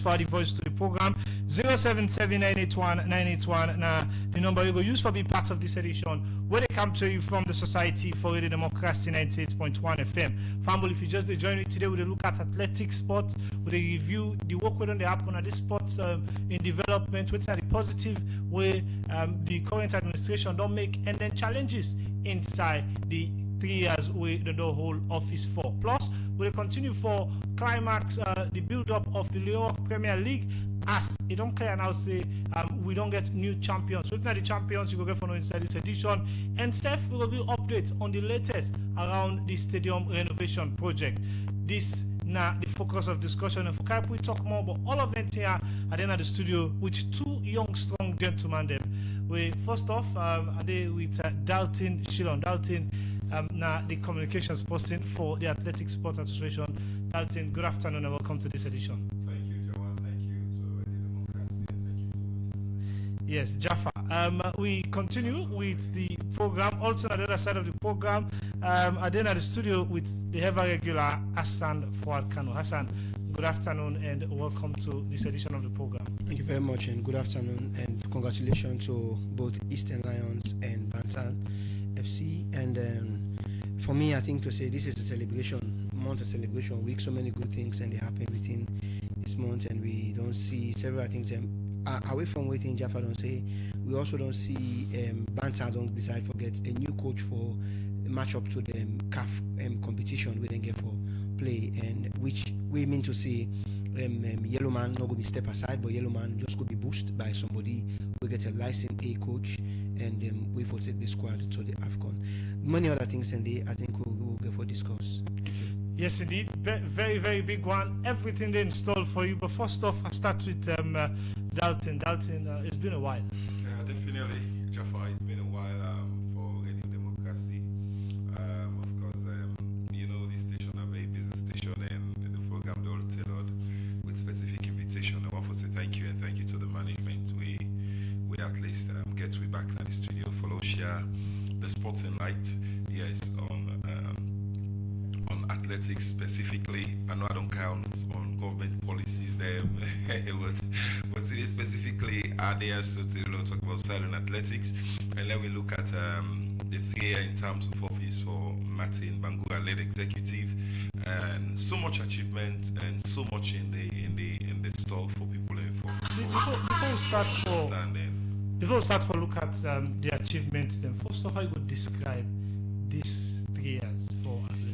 for the voice to the program 077-981-981. Now the number you go use for be part of this edition where they come to you from the Society for Radio Democracy 98.1 FM. Family, if you just join me today, we'll look at athletic sports, we'll review the work we're on the happen at this sports in development, with the positive way the current administration don't make, and then challenges inside the 3 years we don't hold office for. Plus, we'll continue for climax the build-up of the Leone Premier League, as it don't clear now say we don't get new champions. So it's not the champions you go get for inside this edition, and Steph will give updates on the latest around the stadium renovation project. This now the focus of discussion, and for Kai we talk more about all of them here at the end of the studio with two young strong gentlemen them. We first off are they with Dalton Shillon. Dalton now the communications person for the Athletic Sports Association. Dalton, good afternoon and welcome to this edition. Thank you, Jawan. Thank you to Radio Democracy, and thank you to listeners. Yes, Jaffa. We continue with the program. Also, on the other side of the program, at the end of the studio with the ever regular Hassan Fuad Kano. Hassan, good afternoon and welcome to this edition of the program. Thank you very much and good afternoon, and congratulations to both Eastern Lions and Bantan FC. And for me, I think to say this is a celebration month, a celebration week. So many good things and they happen within this month, and we don't see several things. Away from waiting, Jaffa don't say, we also don't see Bantan don't decide to get a new coach for match up to the CAF competition we didn't get for play, and which we mean to see Yellow Man not going to be step aside, but Yellow Man just could be boosted by somebody. We get a licensed A coach, and we will take the squad to the AFCON. Many other things, and I think we'll get for discuss. Yes, indeed, very, very big one. Everything they installed for you. But first off, I start with Dalton. Dalton, it's been a while. Yeah, definitely, Jaffa. It's been a while for Radio Democracy. Of course, you know, this station a very busy station, and the program they all tailored with specific invitation. I want to say thank you, and thank you to the management. We at least get we back in the studio, follow, share the sporting light. Yes, on athletics specifically. I know I don't count on government policies there, but today specifically are there so to talk about silent athletics, and then we look at the 3 year in terms of office for Martin Bangura led executive, and so much achievement and so much in the store for people and for before we start for look at the achievements, then first off I would describe these 3 years for athletics.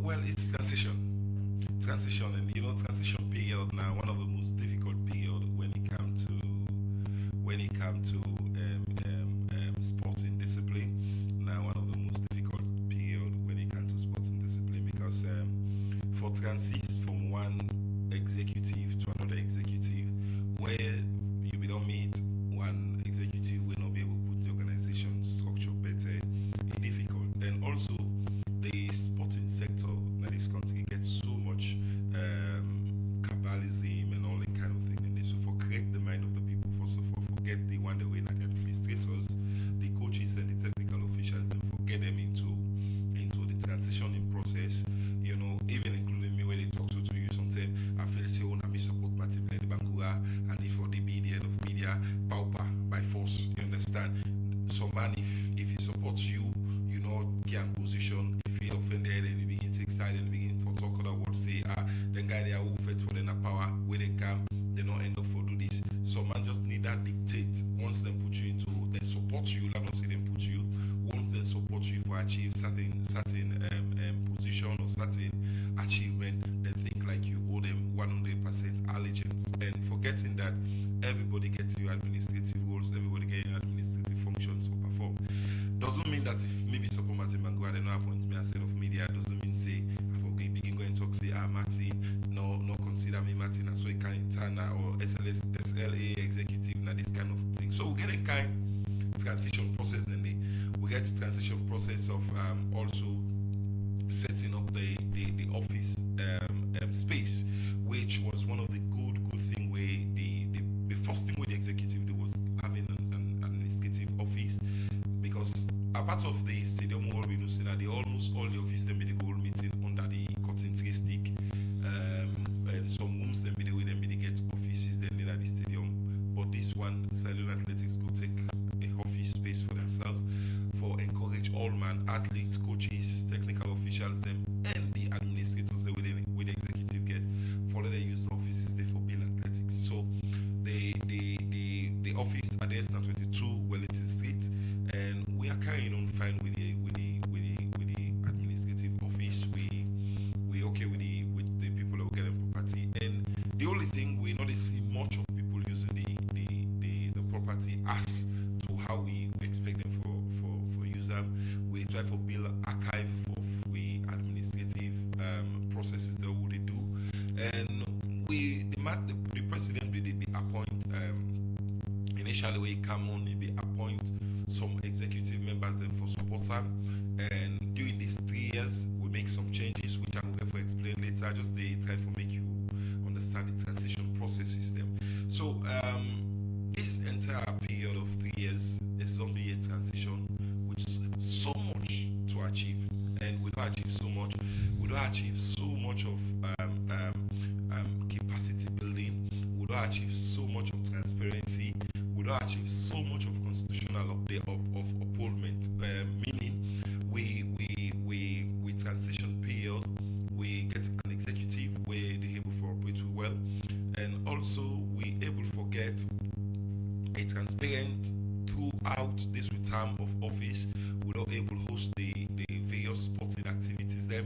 Well, it's transition, and you know, transition period now one of the most difficult period when it comes to sporting discipline. Now one of the most difficult period when it comes to sporting discipline, because for transit from one executive to another executive, where you don't meet one executive will not be able to put the organization structure better, it's difficult. And also the sporting sector in this country gets so much cabalism and all that kind of thing, and they so forget the mind of the people. First of all, forget the one the way that the administrators, the coaches and the technical officials, and forget them into the transitioning process. You know, even including me when they talk to you sometimes, I feel say oh, I support Martin Blende Bangura, and if for the end of media, pauper by force. You understand? So man, if he supports you, you know, can position. If he offended and he begin to excited and begin to talk other words, say the guy they are who fight for the power where they come, they don't end up for do this. So man just need that dictate. Once they put you into, they support you. Let me say them put you. Once they support you for achieve certain position or certain achievement, they think like you owe them 100% allegiance, and forgetting that everybody gets your administrative roles, everybody gets your administrative functions to perform. Doesn't mean that if maybe support Martin Bangura they no appoint me as head of media, doesn't mean say I forget begin going to talk say Martin no consider me Martin as so kind Tana or SLA executive na this kind of thing. So we get a kind transition process, and we get transition process of also setting up the office space, which was one of the good thing where the first thing where the executive did was having an administrative office, because a part of the stadium hall we know say that almost all the office them be the goal meeting under the cotton tree stick, and some rooms The only thing we not see much of people using the property as to how we expect them for use them. We try for build archive of we administrative processes that we do, and the president will be appoint initially we come on maybe appoint some executive members then for support them, and during these 3 years we make some changes which I will have to explain later. I just try to make you understand the transition process system. So this entire period of 3 years is only a transition which is so much to achieve, and we don't achieve so much. We don't achieve so much of capacity building. We don't achieve so much of transparency. We don't achieve so much of constitutional update of upholdment. Meaning, we transition period. We get an executive where they able to operate well, and also we able to get a transparent throughout this term of office. We don't able to host the various sporting activities them.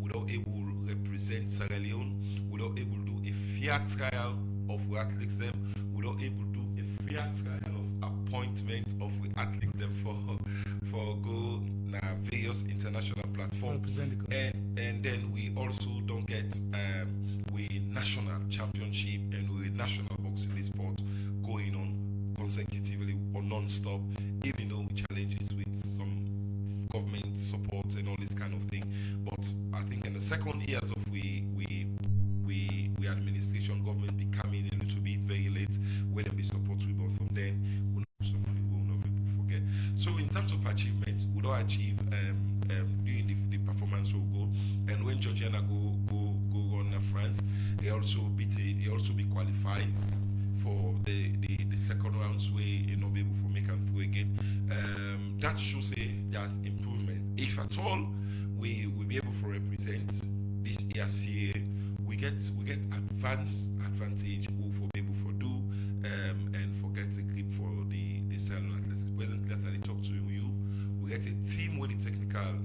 We don't able to represent Sierra Leone. We don't able to do a fair trial of athletes them. We don't able to do a fair trial of appointment of athletes them for go na various international platforms. And then we also don't get we national championship and we national boxing sport going on consecutively or non-stop, even though we challenges with some government support and all this kind of thing. But I think in the second years of we administration, government becoming a little bit very late when we support we, but from then we know somebody will not be able to forget. So in terms of achievements, we don't achieve during the performance will go, and when Georgiana go on France, he also be qualified for the second rounds where you not be able to make and through again. That shows there's improvement. If at all we will be able to represent this ERCA, we get advantage for be able to do and forget the grip for the Salon Athletics. Presently, as I talk to you, we get a team with the technical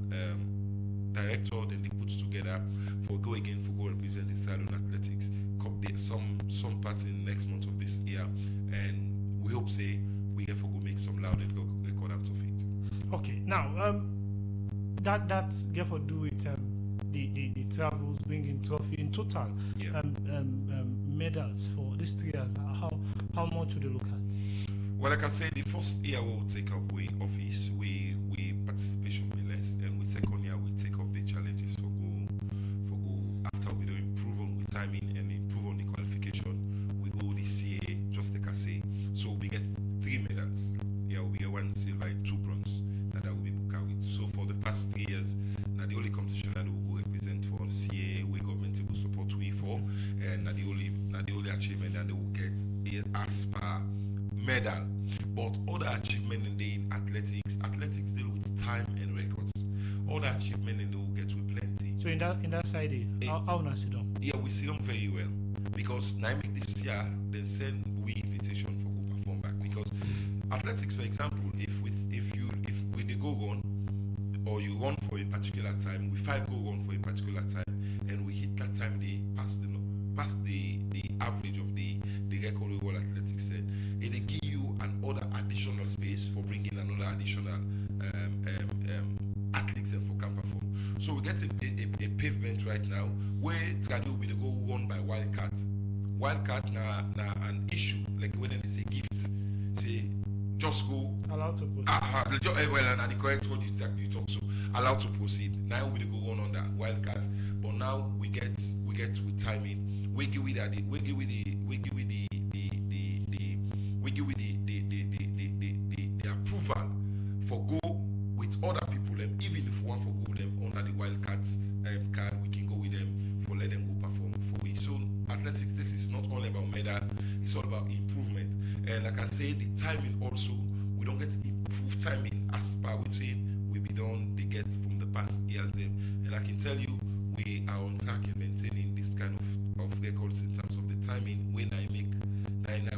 director, then they put together for go represent the Salon Athletics. Some part in next month of this year, and we hope we have to go make some loud and go record out of it. Okay, now that's get for do with the travels, bringing trophy in total, Yeah. Medals for these 3 years. How much would you look at? Well, like I said, the first year we'll take up we office, we participation be less, and with second year we take up the challenges for go after we don't improve on the timing and improve on the qualification. We go the CA just like I say. So we get 3 medals. Yeah, we get 1 silver and 2 bronze that will be booked out with. So for the past 3 years, now the only competition that we will represent for CA we government will support we for, and now the only achievement that they will get is as per medal. But other achievement in the athletics deal with time and records. Other achievement and they will get with plenty. So in that side, how na sit down? Yeah, we see them very well because now this year they send we invitation for go perform back, because athletics, for example, if we they go run or you run for a particular time, we 5 go run for a particular time, and we hit that time they pass the average of the record of World Athletics said, it will give you another additional space for bringing another additional athletes and for can perform. So we get a pavement right now where Tradi will be the go run by wildcard. Wildcard na an issue, like when they say gift, say just go Allowed to put. well, and the correct word you talk, so allowed to proceed. Now we go run on that wildcard, but now we get with timing. We give with the approval for go with other people. Even if we want for go them under the wildcards card, we can go with them for let them go perform for we. So athletics, this is not only about medal, it's all about improvement. And like I say, the timing also, we don't get improved timing as per which we be done they get from the past years them. And I can tell you we are on track in maintaining this kind of records in terms of the timing. When I make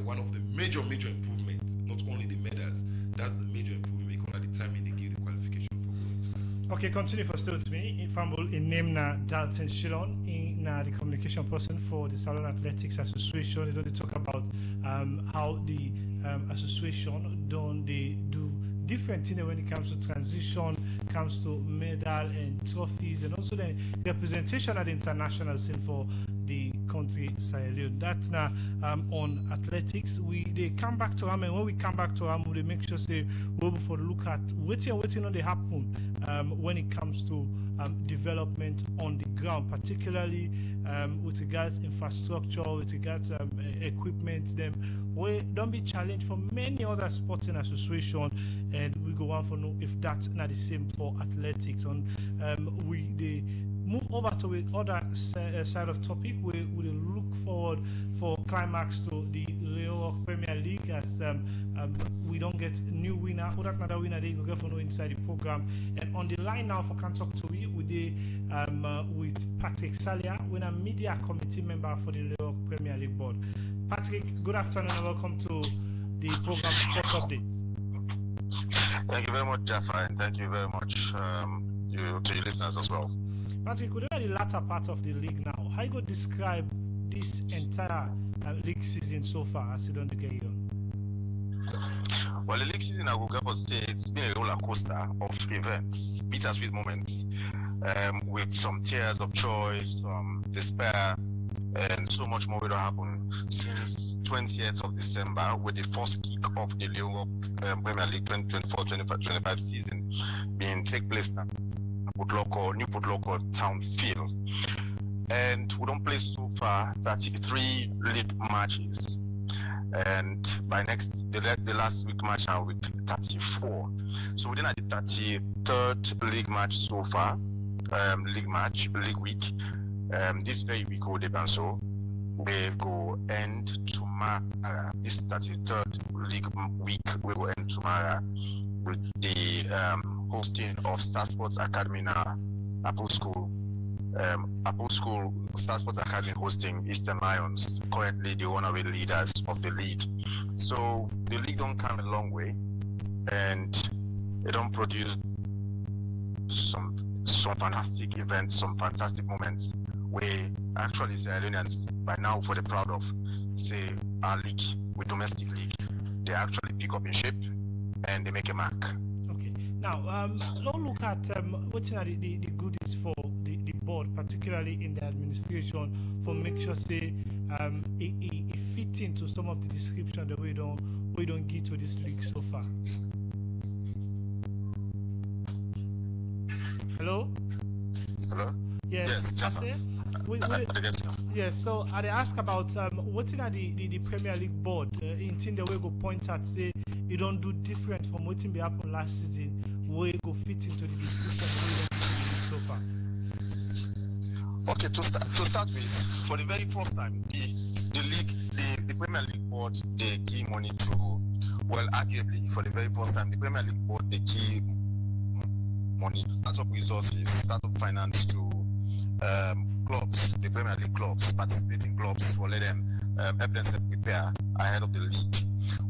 one of the major improvements, not only the medals, that's the major improvement because at the timing they give the qualification for goals. Okay, continue for still with me. Fumble in name na Dalton Shilon in the communication person for the Salon Athletics Association. They don't talk about how the association don't they do different things when it comes to transition, comes to medal and trophies, and also the representation at the international scene for the country Sierra Leone. That's now on athletics. They come back to them, and when we come back to them, we make sure say we're able to look at waiting on the happen when it comes to development on the ground, particularly with regards infrastructure, with regards equipment. Them we don't be challenged for many other sporting associations, and we go on for know if that's not the same for athletics. On they move over to the other side of topic. We will look forward for climax to the Leone Premier League as we don't get new winner or another winner they go get for no inside the program. And on the line now for Can Talk to we with Patrick Salia, when a media committee member for the Leone Premier League board. Patrick, good afternoon and welcome to the program Sports Update. Thank you very much, Jaffa, and thank you very much to your listeners as well. Patrick, we're in the latter part of the league now. How you go describe this entire league season so far as you don't get on? Well, the league season, I will go say it's been a roller coaster of events, bittersweet moments, with some tears of joy, some despair, and so much more will happen since 20th of December with the first kick of the Leone Premier League 2024-25 season being take place now. New Port Town Field, and we don't play so far 33 league matches, and by the last week match now week 34. So within the 33rd league match so far, league week. This very week we go end tomorrow. This 33rd league week we go end tomorrow with the hosting of Star Sports Academy now, Apple School Star Sports Academy hosting Eastern Lions, currently the runaway leaders of the league. So the league don't come a long way, and they don't produce some fantastic events, some fantastic moments where actually Sierra Leoneans by now for the proud of say our league with domestic league, they actually pick up in shape and they make a mark. Okay. Now, let's look at what are the goodies for the board, particularly in the administration, for make sure say it fit into some of the description that we don't get to this league so far. Hello. Hello. Yes. Yes. So I ask about what are the Premier League board in thing the way go point at say you don't do different from what be happened last season, where go fit into the description so far. Okay, to start with, for the very first time, the Premier League board they give money to, well, arguably for the very first time, the Premier League board they give money, startup resources, startup finance to clubs, the Premier League clubs, participating clubs, for let them help themselves prepare ahead of the league.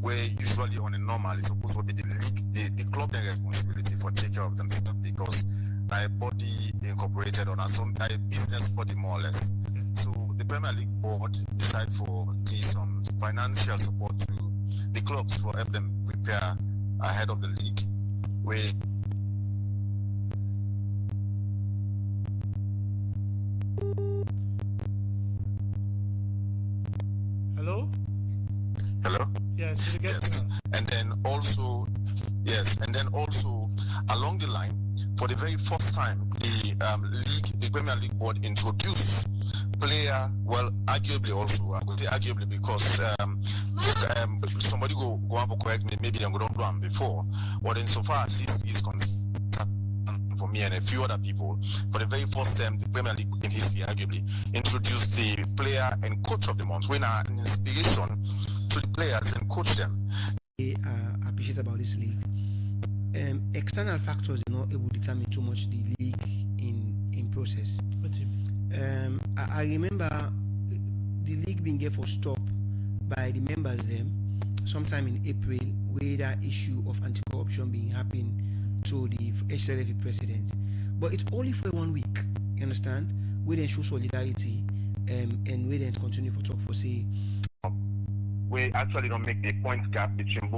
Where usually on a normal it's supposed to be the league, the club their responsibility for taking care of themselves because a body incorporated on a business body more or less. So the Premier League board decide for give some financial support to the clubs for help them prepare ahead of the league. Where Hello? Yes. Yes. And then also along the line, for the very first time, the Premier League board introduced player. Well, arguably also, I would say arguably because somebody go on for correct me. Maybe they don't do them before. But insofar as this is concerned, for me and a few other people, for the very first time, the Premier League in history arguably introduced the player and coach of the month, when an inspiration to the players and coach them. I appreciate about this league. External factors are not able to determine too much the league in process. What do you mean? I remember the league being given for stop by the members them sometime in April, where that issue of anti-corruption being happening to the HLF president. But it's only for 1 week, you understand? We then show solidarity and we then continue to talk for say. We actually don't make the point gap between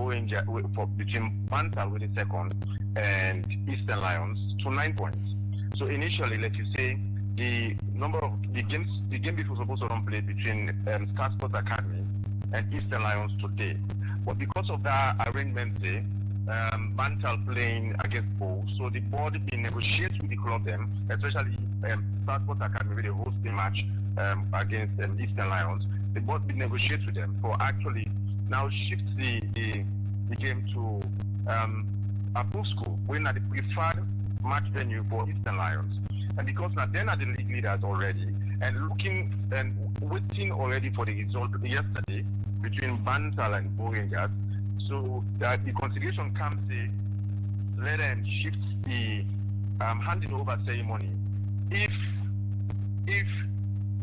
between Bantal with the second and Eastern Lions to 9 points. So initially, let you say the number of the game before supposed to run play between Star Sports Academy and Eastern Lions today. But because of that arrangement, say, Bantal playing against Bow, so the board been negotiates with the club them, especially Star Sports Academy with the host the match against Eastern Lions. The board been negotiates with them for actually now shift the game to Approve School, when at the preferred match venue for Eastern Lions. And because now they're not the league leaders already, and looking and waiting already for the result yesterday between Bantal and Bow Rangers, so that the consideration comes say let them shift the handing over ceremony. If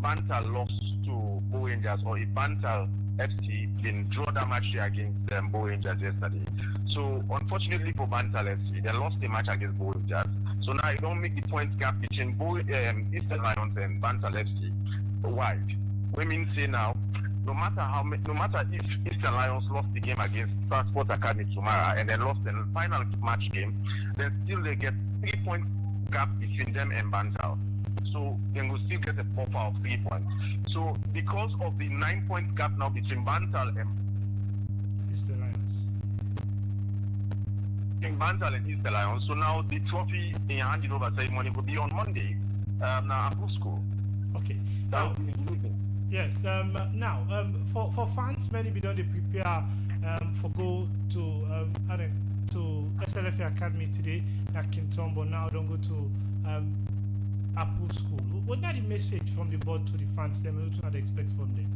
Bantal lost to Bow Rangers, or if Bantal FC didn't draw that match against Bow Rangers yesterday. So unfortunately for Bantal FC, they lost the match against Bow Rangers. So now you don't make the point gap between Eastern Lions and Bantal FC wide. We mean say now, no matter if Eastern Lions lost the game against Star Sports Academy tomorrow and then lost the final match game, then still they get 3 point gap between them and Bantal. So they will still get a buffer of 3 points. So because of the 9 point gap now between Bantal and Eastern Lions. Bantal and Eastern Lions, so now the trophy in handed over ceremony will be on Monday. Now Approve School. Okay. Now, yes. Now, for fans, many be done they prepare for go to SLFA Academy today at Kintombo. Now don't go to Approve School. What are the message from the board to the fans? Them what do they expect from them?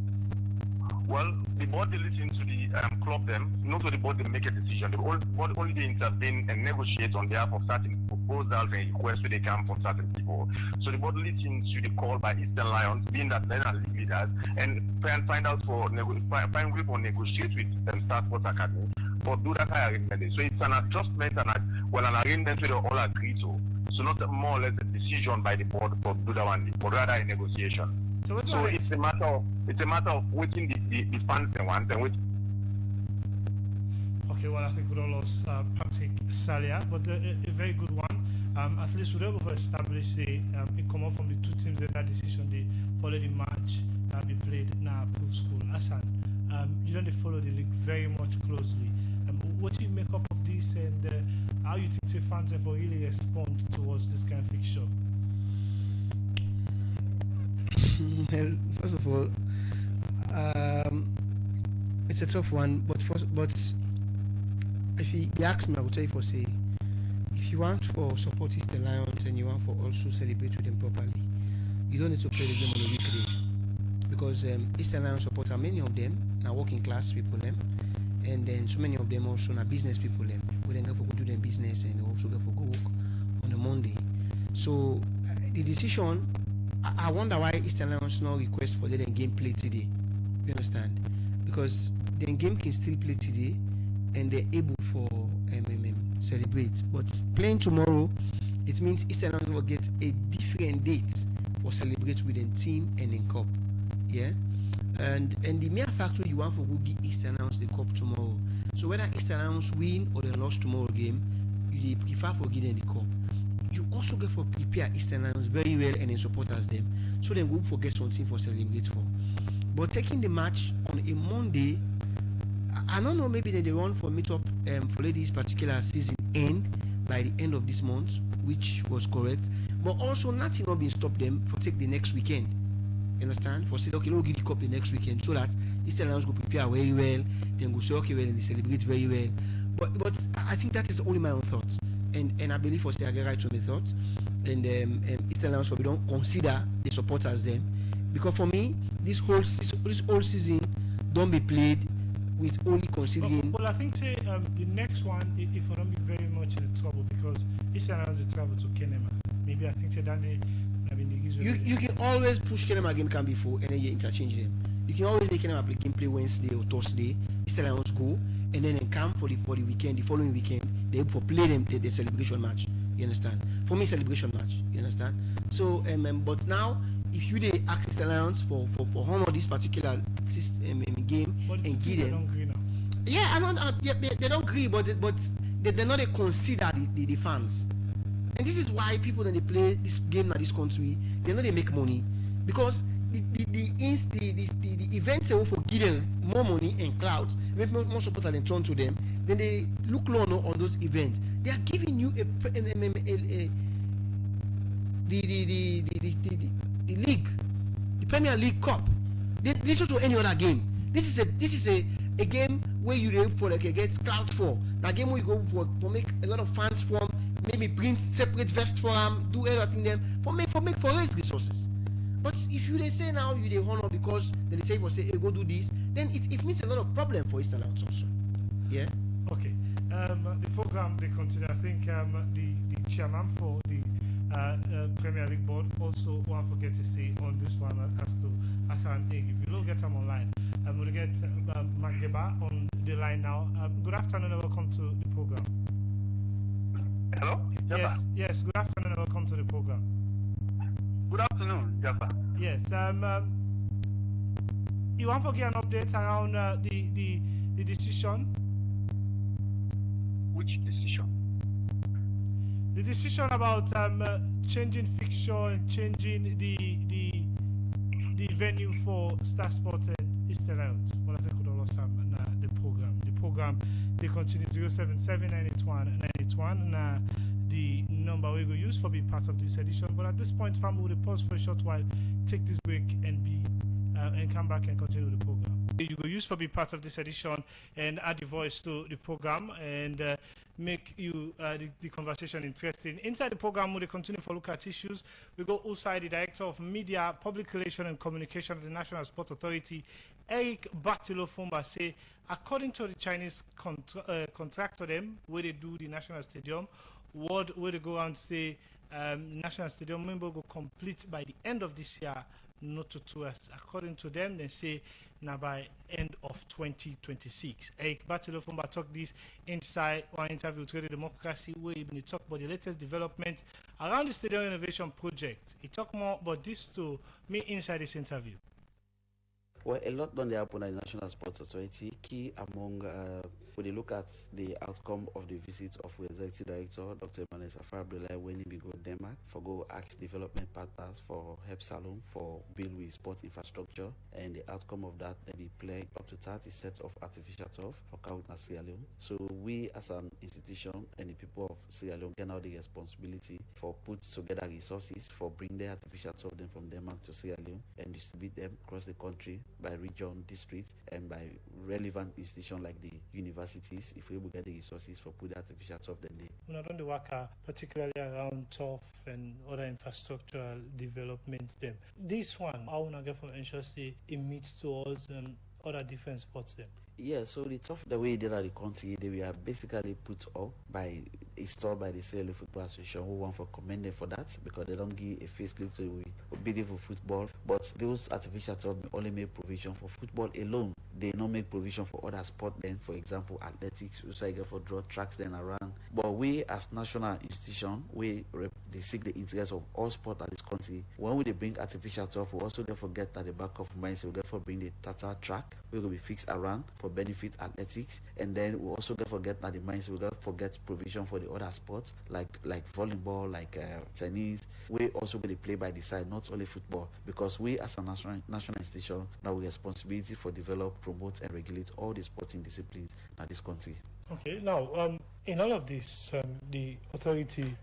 Well, the board they listen to the club them, not to the board they make a decision. The board only they intervene and negotiate on behalf of certain proposals and requests where they come from certain people. So the board listens to the call by Eastern Lions, being that they are league leaders, and find out for find way for negotiate with Star Sports Academy for do that high arrangement. So it's an adjustment and an arrangement where they all agree to. So not more or less a decision by the board for do that one, but rather a negotiation. So it's a matter of waiting the fans they want and wait. Okay, well I think we all lost Patrick Salia, but a very good one. At least we're able to establish it come up from the two teams that decision they follow the match be played in our Approve School. Hassan, you don't follow the league very much closely. What do you make up of this, and how you think the fans ever really respond towards this kind of fixture? Well, first of all, it's a tough one. But if you ask me, I would tell you for say, if you want for support Eastern Lions and you want for also celebrate with them properly, you don't need to play the game on a weekday, because Eastern Lions supporters, many of them are working class people them, and then so many of them also are business people them. We then go for do their business and also go for go work on a Monday. So the decision. I wonder why Eastern Lions no request for letting game play today. You understand? Because the game can still play today, and they're able for celebrate. But playing tomorrow, it means Eastern Lions will get a different date for celebrate with the team and in cup. Yeah, and the mere factor you want for go give Eastern Lions the cup tomorrow. So whether Eastern Lions win or they lost tomorrow game, you prefer for giving the cup. You also get for prepare Eastern Lions very well and then supporters them, so they won't forget something for celebrate for. But taking the match on a Monday, I don't know, maybe they run for meet up for this particular season end by the end of this month, which was correct. But also nothing not been stop them for take the next weekend. You understand? For say okay, we'll give the cup the next weekend, so that Eastern Lions go prepare very well, then go say okay well and they celebrate very well. But I think that is only my own thoughts. And I believe for say I get right to my thoughts, and Eastern Lions we don't consider the supporters them, because for me this whole season don't be played with only considering. Well, I think say the next one, if I don't be very much in trouble, because Eastern Lions they travel to Kenema. Maybe I think say that you can always push Kenema game can be full and then you interchange them. You can always make Kenema play game play Wednesday or Thursday. Eastern Lions go, and then in camp for the weekend, the following weekend, they for play them the celebration match. You understand? For me, celebration match. You understand? So, but now, if you they ask the Lions for honor this particular game and give them, don't agree now. yeah, I don't. They don't agree, but they're not. They consider the fans, and this is why people when they play this game in this country, they know they make money because the events they will for give them more money and clouds, make more support and turn to them. Then they look low on those events. They are giving you the league, the Premier League Cup. This is to any other game. This is a game where you aim for like against cloud for. A game where you go for make a lot of fans from, maybe print separate vest for them, do everything them for raise resources. But if you they say now you they honor because they say for say hey, go do this, then it means a lot of problem for Eastern Lions also. Yeah. Okay. The program they continue. I think the chairman for the Premier League board also won't forget to say on this one as to Asan Egg. If you look at them online, we'll get Mageba on the line now. Good afternoon and welcome to the program. Hello? Jaffa. Yes. Good afternoon and welcome to the program. Good afternoon, Jaffa. Yes. You want to get an update around the decision? Which decision? The decision about changing fixture and changing the venue for Star Sport and Eastern Lions. Well, I think we lost the program. The program they continue 077-981-981 and the number we go use for being part of this edition. But at this point, fam, we'll pause for a short while, take this break and come back and continue the program. You go use for be part of this edition and add the voice to the program and make you the conversation interesting. Inside the program, we'll continue for look at issues. We go outside the Director of Media, Public Relations and Communication of the National Sport Authority, Eric Bartilo-Fumba, say, according to the Chinese contractor them, where they do the National Stadium, where they go and say National Stadium member go complete by the end of this year, not to us. According to them, they say now by end of 2026. Eric Bartilo-Fumba talk this inside one interview with Radio Democracy where he talk about the latest development around the stadium innovation project. He talk more about this to me inside this interview. Well, a lot done happen at the National Sports Authority. Key among, when they look at the outcome of the visit of the Executive Director, Dr. Emmanuel Safar-Abdullahi, when he go Denmark, for go ask development partners for help salon, for build with sport infrastructure, and the outcome of that, they be play up to 30 sets of artificial turf for Kawuna Sierra Leone. So we as an institution and the people of Sierra Leone get now the responsibility for put together resources for bring the artificial turf them from Denmark to Sierra Leone and distribute them across the country by region, district, and by relevant institutions like the universities. If we will get the resources for put the artificial turf, then they. We not only work particularly around turf and other infrastructural development. Them. This one, I want to get from ensure it meets towards other different sports. Them. Yeah, so the turf the way they are the country, they were basically put up by installed by the Sierra Leone Football Association, who want for commend them for that because they don't give a facelift to beautiful football. But those artificial turf only make provision for football alone. They don't make provision for other sport. Then, for example, athletics, which I get for draw tracks then around. But we as national institution, they seek the interest of all sport at this country. When we they bring artificial turf, we also therefore get at the back of mind, so we therefore bring the Tata track, we will be fixed around for benefit athletics, and then we also get forget at the minds we got forget provision for the other sports like volleyball, like tennis. We also will play by the side, not only football, because we as a national institution now we responsibility for develop, promote, and regulate all the sporting disciplines in this country. Okay, now in all of this, the authority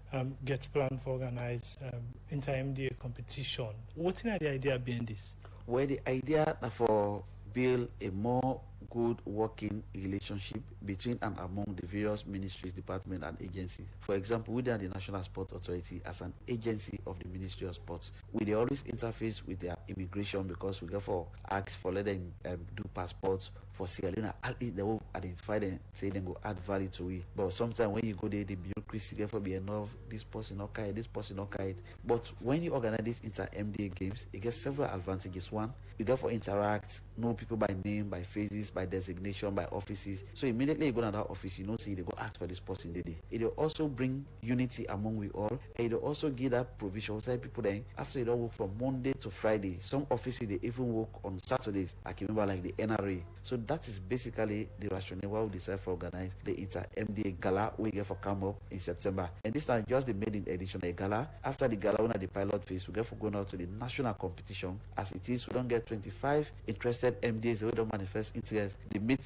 gets planned for organize inter-MDA competition. What is the idea behind this? Well, the idea for build a more good working relationship between and among the various ministries, departments, and agencies. For example, within the National Sport Authority, as an agency of the Ministry of Sports, we always interface with their immigration because we therefore ask for let them do passports for Sierra Leone. They will identify them, say they go add value to it. But sometimes when you go there, the bureaucracy therefore be enough. This person not carry, this person not carry. But when you organize these inter-MDA games, it gets several advantages. One, you therefore interact, know people by name, by faces, by by designation, by offices. So immediately you go to that office, you know, see they go ask for this person the day. It will also bring unity among we all. And it will also give that provision. Say people then after you don't work from Monday to Friday. Some offices they even work on Saturdays. I can remember like the NRA. So that is basically the rationale why we decide to organize the Inter MDA Gala we get for come up in September. And this time just the maiden edition of gala. After the gala, when at the pilot phase, we get for going out to the national competition. As it is, we don't get 25 interested MDAs. We don't manifest interest.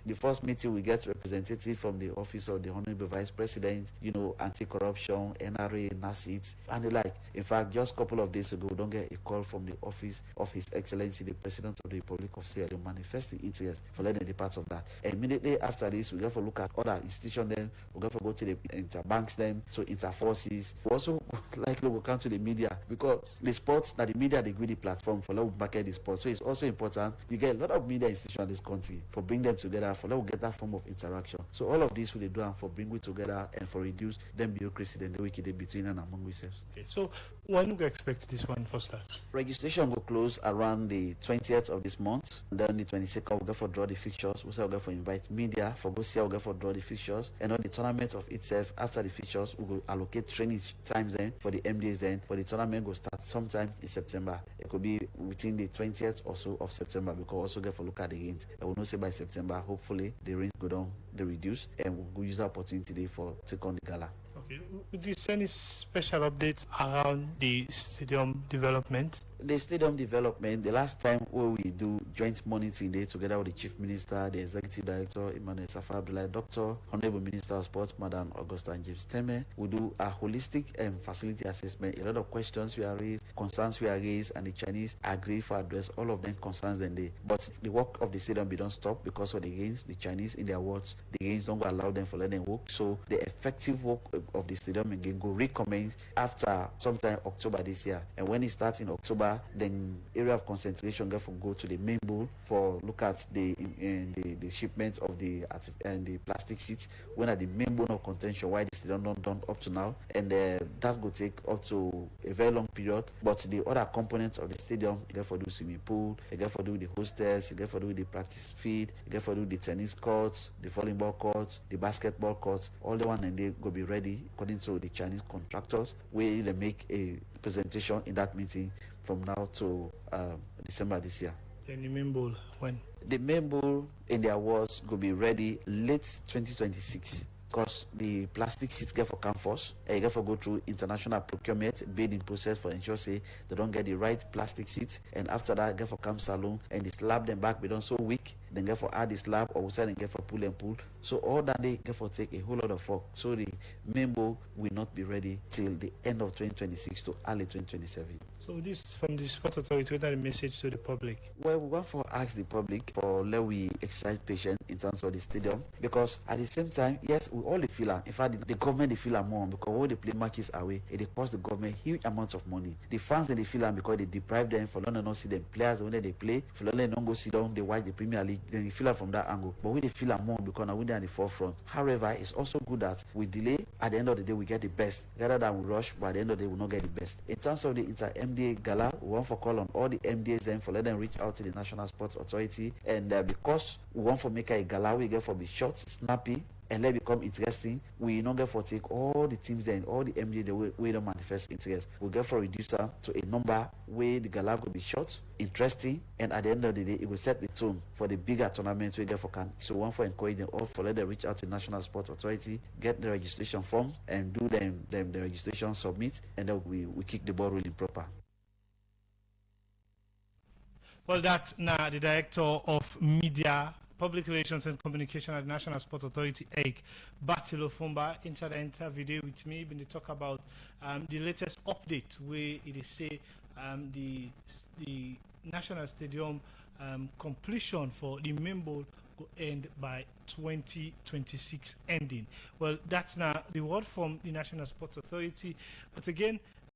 The first meeting we get representative from the office of the Honorable Vice President, you know, anti-corruption, NRA, NACIT, and the like. In fact, just a couple of days ago, we don't get a call from the office of His Excellency, the President of the Republic of Sierra Leone, manifest the interest for learning the part of that. And immediately after this, we get for look at other institutions. Then we get for go to the interbanks, them to interforces. We also likely will come to the media because the sports that the media they give the platform for let market the sport. So it's also important. You get a lot of media institutions in this country for bring them together for let get that form of interaction. So all of this will they do and for bring we together and for reduce them bureaucracy then the wicked between and among ourselves. Okay, so when we expect this one for start? Registration will close around the 20th of this month. Then the 22nd we'll go for draw the fixtures. We will go for invite media for go see we'll go for draw the fixtures. And on the tournament of itself after the fixtures we will allocate training times then for the MDs then for the tournament will start sometime in September. It could be within the 20th or so of September because also get for look at the games. I will not say by September hopefully the range go down, they reduce, and we'll use the opportunity today for take on the gala. Okay, would this any special updates around the stadium development? The stadium development, the last time where we do joint monitoring day together with the Chief Minister, the Executive Director, Emmanuel Safa Abdullahi, Doctor, Honorable Minister of Sports, Madam Augusta James Teme, we do a holistic facility assessment. A lot of questions we are raised, concerns we are raised, and the Chinese agree for address all of them concerns then they. But the work of the stadium we don't stop because of the gains. The Chinese in their words, the gains don't go allow them for let them work. So the effective work of the stadium again go recommence after sometime October this year. And when it starts in October, then area of concentration go to the main bowl for look at the shipment of the plastic seats when at the main bone of contention why this stadium not done up to now, and that will take up to a very long period. But the other components of the stadium, you get for do swimming pool, you get for do the hostels, you get for do the practice field, you get for do the tennis courts, the volleyball courts, the basketball courts, all the one and they go be ready according to the Chinese contractors where they make a presentation in that meeting from now to December this year. Then the main bowl when? The main bowl in their words will be ready late 2026 because the plastic seats get for campus and you get for go through international procurement bidding process for ensure say they don't get the right plastic seats, and after that get for camp salon and the slab them back be done so weak then get for add the slab or we say then get for pull and pull. So all that they get for take a whole lot of work. So the main bowl will not be ready till the end of 2026 to early 2027. So this is from the Sport Authority, what are the message to the public? Well, we want to ask the public for let we exercise patience in terms of the stadium because at the same time, yes, we all feel it. In fact, the government they feel it more because when they play matches away, it costs the government huge amounts of money. The fans they feel it because they deprive them for London not see them players when they play. For London don't go sit down, they watch the Premier League, then they feel it from that angle. But we they feel it more because now we are in the forefront. However, it's also good that we delay. At the end of the day, we get the best rather than we rush. But at the end of the day, we not get the best. In terms of the Inter MDA Gala, we want for call on all the MDAs then for let them reach out to the National Sports Authority, and because we want for make a gala, we get for be short, snappy, and let become interesting. We not get for take all the teams then, all the MDA the way don't manifest interest. We get for reducer to a number where the gala will be short, interesting, and at the end of the day, it will set the tone for the bigger tournament we get for can. So one for encourage them all for let them reach out to the National Sports Authority, get the registration form, and do them the registration submit, and then we kick the ball really proper. Well, that's now the Director of Media, Public Relations and Communication at the National Sport Authority, EIC, Batilo Fumba, inside the interview with me when they talk about the latest update where it is say the National Stadium completion for the main bowl will end by 2026 ending. Well, that's now the word from the National Sports Authority. But again,